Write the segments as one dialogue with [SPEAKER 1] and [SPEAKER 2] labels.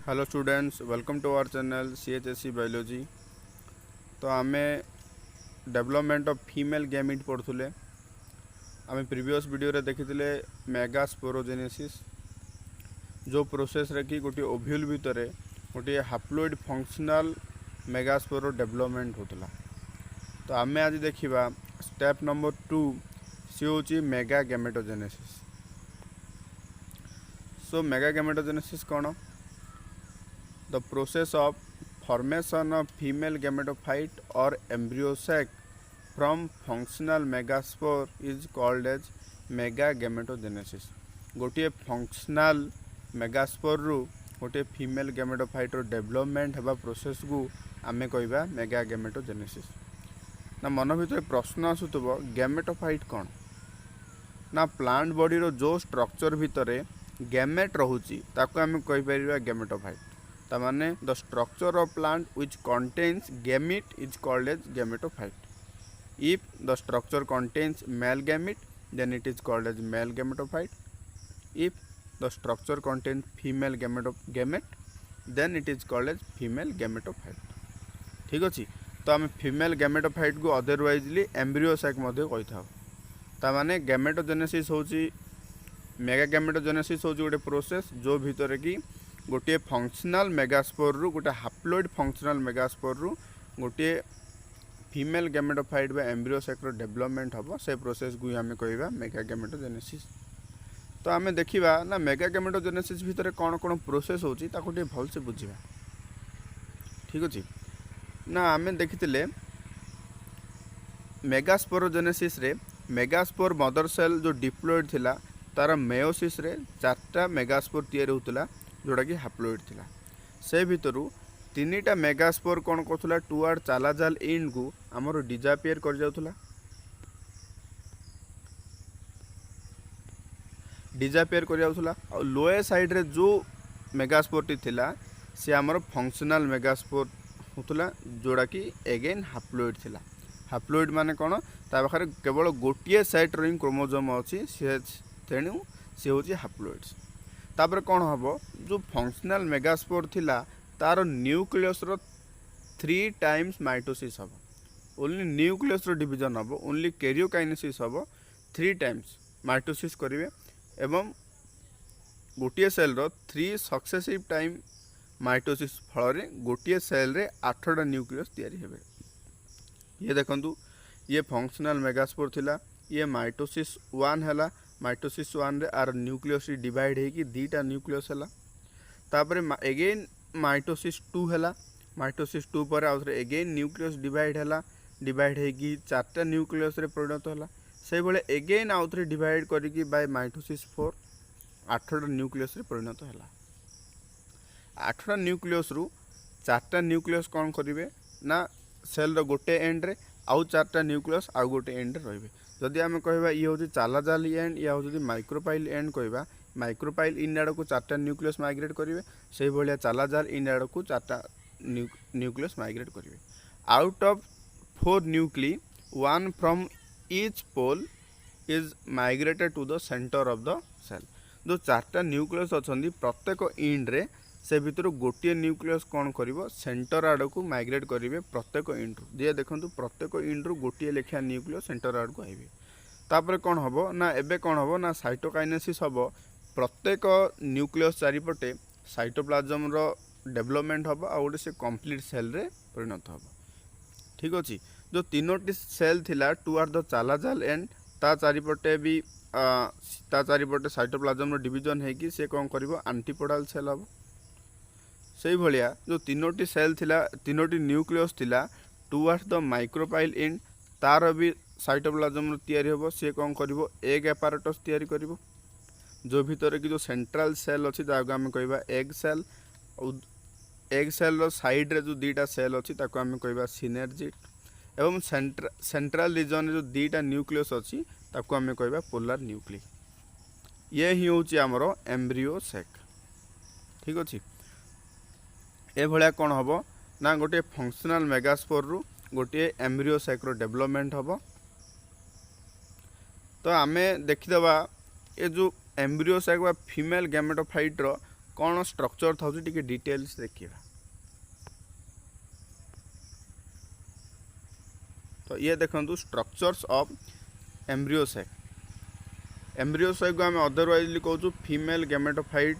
[SPEAKER 1] Hello students, welcome to our channel CHSE biology. तो आम development of female gamete पढ़ुले। आम प्रीवियस वीडियो रे देखिथिले मेगास्पोरोजेनेसिस, जो प्रोसेस रे कि गोटे ओव्यूल भितर गोटे हाप्लोइड फंक्शनल मेगास्पोरो डेवलपमेंट होतला। तो आम आज देखिबा स्टेप नंबर 2, सी होची मेगा गैमेटोजेनेसिस। सो मेगा गैमेटोजेनेसिस कौन? The process of formation of female gametophyte or embryo sac from functional megaspore is called as megagametogenesis। गोटे फंक्शनल मेगास्पोर रु गोटे फीमेल गैमेटोफाइट रो डेवलपमेंट हेबा प्रोसेस को आमे कहबा मेगागैमेटोजेनेसिस। ना मन भीतर प्रश्न आसुतबो गैमेटोफाइट कौन ना प्लांट बॉडी रो जो स्ट्रक्चर भितर गैमेट रहूची ताको आमे कहि परिबा गैमेटोफाइट। तामाने the structure of plant which contains gamete is called as gametophyte. If the structure contains male gamete, then it is called as male gametophyte. If the structure contains female gamete, then it is called as female gametophyte. ठीक अछि। तो आम female gametophyte को अदरवाइजली embryo sac मध्य कहि थाउ। तामाने gametogenesis होची mega gametogenesis होची गोटे process जो भितर की गोटे फंक्शनल मेगास्पोर रु गोटे हाप्लोइड फंक्शनल मेगास्पोर रु गोटे फीमेल गैमेटोफाइट बा एम्ब्रियो सैक रो डेवलपमेंट हबो। से प्रोसेस को हमें कहबा मेगा गैमेटोजेनेसिस। तो आमे देखिबा ना मेगा गैमेटोजेनेसिस भितर कोन कोन प्रोसेस होची ताको टे भल से बुझिबा। ठीक अछि ना आमे देखितिले मेगास्पोरोजेनेसिस रे मेगास्पोर मदर सेल जो डिप्लॉयड थिला तार मेयोसिस रे 4टा मेगास्पोर तैयार होतला जोड़ा कि हाप्लोइड थिला। से भितरु 3टा मेगास्पोर कौन करथुला टुवर्ड चालाजाल एंड को हमर डिजापियर कर जाउथुला। डिजापियर कर जाउथुला और लोए साइड रे जो मेगास्पोर टी थिला से हमर फंक्शनल मेगास्पोर होतुला जोड़ा कि अगेन हाप्लोइड थिला। हाप्लोइड माने कोन ता पाखरे केवल गोटिए साइड रिंग क्रोमोसोम अछि से तेणु से होची हाप्लोइड्स। तापर कौन हम जो फंक्शनल मेगास्पोर थिला तार न्यूक्लियस रो 3 टाइम्स माइटोसिस हम। ओनली न्यूक्लियस रो डिवीजन हम, ओनली कैरियोकाइनेसिस हम 3 टाइम्स माइटोसिस करिवे एवं गोटिए cell row 3 successive time mitosis फल रे गोटिए सेल रे 8टा न्यूक्लियस तैयारी हेबे। ये देखंतु ये फंक्शनल मेगास्पोर थिला, ये माइटोसिस 1 हैला। माइटोसिस 1 रे आर न्यूक्लियस डिवाइड है कि 2टा न्यूक्लियस हैला। तापरे अगेन माइटोसिस 2 हैला। माइटोसिस 2 पर आउथरे अगेन न्यूक्लियस डिवाइड हैला, डिवाइड है कि 4टा न्यूक्लियस रे परिणत हैला। से बेले अगेन आउथरे डिवाइड करी कि बाय माइटोसिस 4 8टा न्यूक्लियस रे परिणत हैला। 8टा न्यूक्लियस रु 4टा न्यूक्लियस कोन करिवे ना सेल रो गोटे एंड रे आउ 4टा न्यूक्लियस आउ गोटे एंड रे रहिबे। जदि आम कहबा ये होची चालाजाल एंड या होची माइक्रोपाइल एंड कहबा, माइक्रोपाइल इन आड़ को 4टा न्यूक्लियस माइग्रेट करिवे, सेही भलिया चालाजाल इन आड़ को 4टा न्यूक्लियस माइग्रेट करिवे। Out of 4 nuclei 1 from each pole is migrated to the centre of the cell. जो 4टा न्यूक्लियस अछंदी प्रत्येक एंड रे से भितर गोटे न्यूक्लियस कौन करिवो सेंटर आड़ को माइग्रेट करिवे प्रत्येक एंड रु। जे देखंतु प्रत्येक एंड रु गोटे लेखा न्यूक्लियस सेंटर आड़ को आइबे। तापर कौन हबो ना एबे कौन हबो ना साइटोकाइनेसिस हबो। प्रत्येक न्यूक्लियस चारिपटे साइटोप्लाज्म रो डेवलपमेंट हबो आ गोटे से कंप्लीट सेल रे परिणत हबो। ठीक अछि। जो 3टी सेल थिला टुवर्ड द चालाजाल एंड ता चारिपटे भी ता चारिपटे साइटोप्लाज्म रो डिवीजन है कि से कौन करिवो एंटीपोडल सेल हबो। से भलिया जो 3टी सेल थिला 3टी न्यूक्लियस थिला टुवर्ड्स द माइक्रोपाइल एंड तार भी साइटोप्लाज्म तैयारी होबो। से कौन करिवो एग एपारेटस तैयारी करिवो जो भितर की जो सेंट्रल सेल अछि ताको हम कहबा egg cell. Egg cell row side रे जो 2टा सेल अछि ताको हम कहबा सिनर्जिट एवं सेंट्रल रीजन जो 2टा न्यूक्लियस अछि ताको हम कहबा पोलर न्यूक्ली। ये ही होची हमरो एम्ब्रियो सैक। ठीक अछि। ए भलिया कौन हबो ना गोटे फंक्शनल मेगास्पोर रु गोटे एम्ब्रियो सैक रो डेवलपमेंट हबो। तो आमे देखिदबा ए जो एम्ब्रियो सैक बा फीमेल गैमेटोफाइट रो कौन स्ट्रक्चर था टिके डिटेल्स देखिए। तो ये देखंतु structures of embryo sac. Embryo sac को आम अदरवाइजली कहूँ फीमेल गैमेटोफाइट,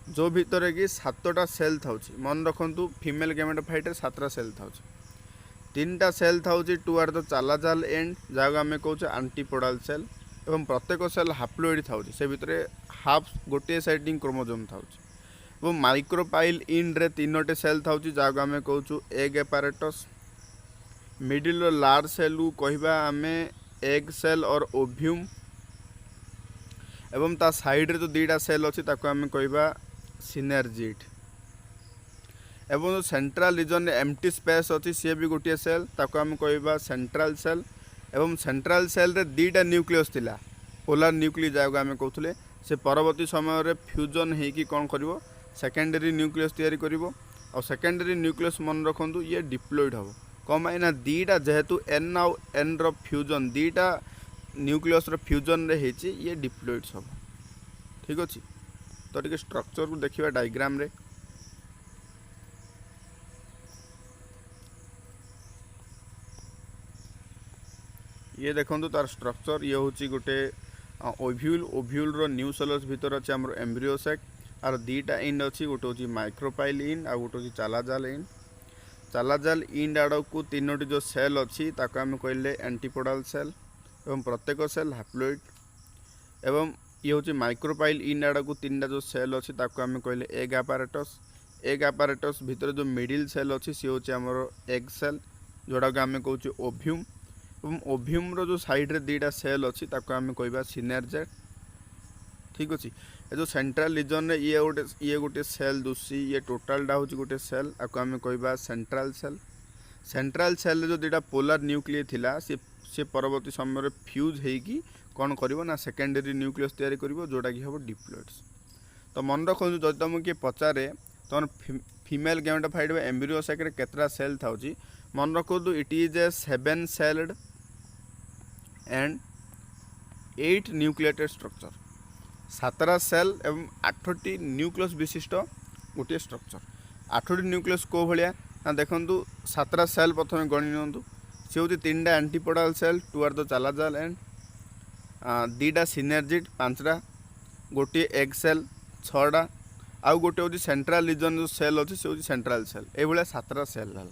[SPEAKER 1] जो भितर कि 7टा सेल था। मन रखु फीमेल गैमेटोफाइट 7टा सेल था। 3टा सेल था टुआर द चालाजाल एंड जहाँ आम कहूँ आंटीपोडाल सेल, एवं प्रत्येक सेल हाप्लोइड था। से भितर हाफ गोटे साइडिंग क्रोमोजोम था। माइक्रोपाइल इन रे 3टे सेल था जहाँ आम कहूँ egg apparatus. Middle large cell को कहवा आम एग सेल और ओव्यूम, एवं ता साइड रे जो 2टा सेल अच्छी आम कहवा सिनर्जिड। एवं जो सेंट्रल रीजन एम्प्टी स्पेस अच्छी सी भी गोटे सेल ताको आम कहवा सेंट्रल सेल। एवं सेंट्रल सेल रे 2टा न्यूक्लियस थिला, पोलार न्यूक्लियस जहाँ आम कहते से परवर्ती समय रे फ्यूजन होगी कौन कर सेकेंडरी न्यूक्लियस तैयारी करिवो। और सेकेंडरी न्यूक्लियस मन रखु ये डिप्लॉइड हम कम ना 2टा जेहेतु एन आउ एन रो फ्यूजन 2टा न्यूक्लियस रो फ्यूजन रे हेची ये डिप्लॉइड्स हम। ठीक अच्छे। तो टिके स्ट्रक्चर को देखिए डायग्राम रे। ये देखो तार स्ट्रक्चर ये हूँ गोटे ओव्यूल। ओव्यूल रो न्यू सेलस भीतर अच्छे आम एम्ब्रियो सैक। आर 2टा इंड अच्छी, गोटे हूँ माइक्रोपाइल इंड आ गोटे हूँ चालाजाल इंड। चालाजाल इंड आड़ को 3टी जो सेल अच्छी ताको आम कहले एंटीपोडाल सेल, एवं प्रत्येक सेल हाप्लोइड। एवं ये हूँ माइक्रोपाइल इंड आड़ को 3टा जो सेल अच्छी ताको आम कहले एग एपारेटस। एग एपारेटस भीतर जो मिडिल सेल अच्छी सी हूँ आमर एग सेल, जोड़ा को आम कहूँ ओव्यूम। एवं ओव्यूम रो जो साइड रे 2टा सेल अच्छी ताको आम कहवा सिनर्जेट। ठीक अच्छे। ये जो सेंट्रल रीजन रे ये गोटे सेल दूसरी, ये टोटालटा हूँ गोटे सेल, आपको आम कहवा सेंट्रल सेल। सेंट्रल सेल जो 2टा पोलार न्यूक्लियस थिला से परवर्ती समय फ्यूज होगी कौन कर सेकेंडरी न्यूक्लियस तैयारी करिवो जोटा कि हम डिप्लॉइड्स। तो मन रखु जो तुमको किए पचारे तुम फीमेल गैमेटोफाइट एम्ब्रियो सैक रे केतरा सेल था, मन रखु it is a 7 celled and 8 nucleated structure. 7टा सेल एवं 8टी न्यूक्लियस विशिष्ट गोटे स्ट्रक्चर। 8टी न्यूक्लियस को भाया ना देखूँ 7टा सेल प्रथम गणी नियंतु। सी हूँ 3टा एंटीपोडाल सेल टुआर द चालाजाल एंड, 2टा सिनर्जिड 5टा, गोटे एग सेल 6टा, आउ गोटे हूँ सेंट्रल रीजन जो सेल अच्छी से हूँ सेंट्रल सेल। ये 7टा सेल है।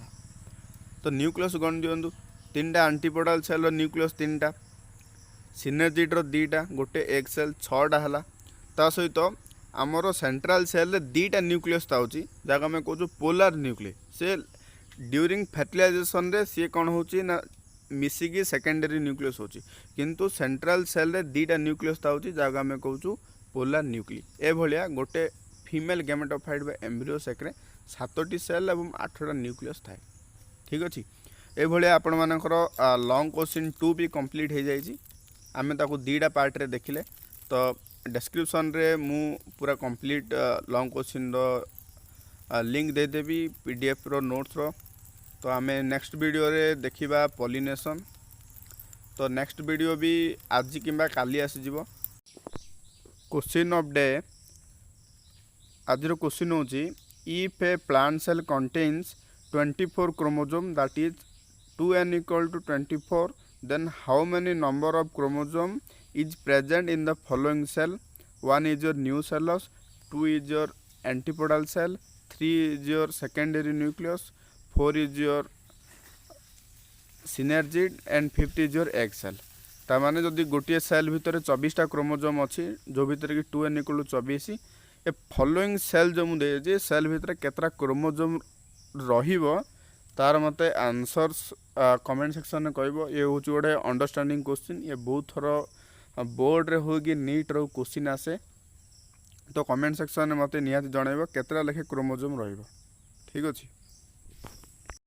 [SPEAKER 1] तो न्यूक्लियस गण दियंतु 3टा एंटीपोडाल सेल न्यूक्लियस 3टा, सिनर्जिड रो 2टा, गोटे एग सेल 6टा है। ता सहित आमर सेंट्रल सेल 2टा न्यूक्लियस था जहाँ आम कहूँ पोलार न्यूक्लियस। से ड्यूरिंग फर्टिलाइजेशन रे सी कौन होची ना मिसिकी सेकेंडरी न्यूक्लियस होची, किंतु सेंट्रल सेल रे 2टा न्यूक्लियस था जहाँ आम कहूँ पोलार न्यूक्लियस। ए भलिया गोटे फीमेल गैमेटोफाइट एम्ब्रियो सैक रे 7टी सेल एवं 8टा न्यूक्लियस थाए। ठीक अच्छे। ये भाया आपण मानकर लॉन्ग क्वेश्चन 2 भी कंप्लीट हो जाए। आम ताको 2टा पार्ट रे देखिले। तो डिस्क्रिप्शन रे मु पूरा कंप्लीट लॉन्ग क्वेश्चन रो लिंक देदेवी पीडीएफ रो नोट्स रो। तो आम नेक्स्ट वीडियो रे देखिबा पॉलिनेशन। तो नेक्स्ट वीडियो भी आज किंबा काली आसीजिवो। क्वेश्चन ऑफ डे आज रो क्वेश्चन होची if a plant cell contains 24 chromosome that is 2n equal to 24, then how many number of chromosome is present in the following cell? 1 is your new cellus, 2 is your antipodal cell, 3 is your secondary nucleus, 4 is your synergid and 5th is your egg cell। ता माने जदि गोटे cell भितर 24टा chromosome अच्छी जो भितर कि 2n equal to 24, ए फॉलोइंग सेल जो मुझे सेल भितर केतरा क्रोमोजोम रहिबो तार मते आंसर्स कमेंट सेक्शन में कहबो। ये हूँ गोटे अंडरस्टैंडिंग क्वेश्चन। ये बहुत थर बोर्ड रे हो कि नीट रो क्वेश्चन आसे। तो कमेंट सेक्शन में मते निहाती जणाइबो केतरा लेखे क्रोमोजोम रहिबो। ठीक अछि।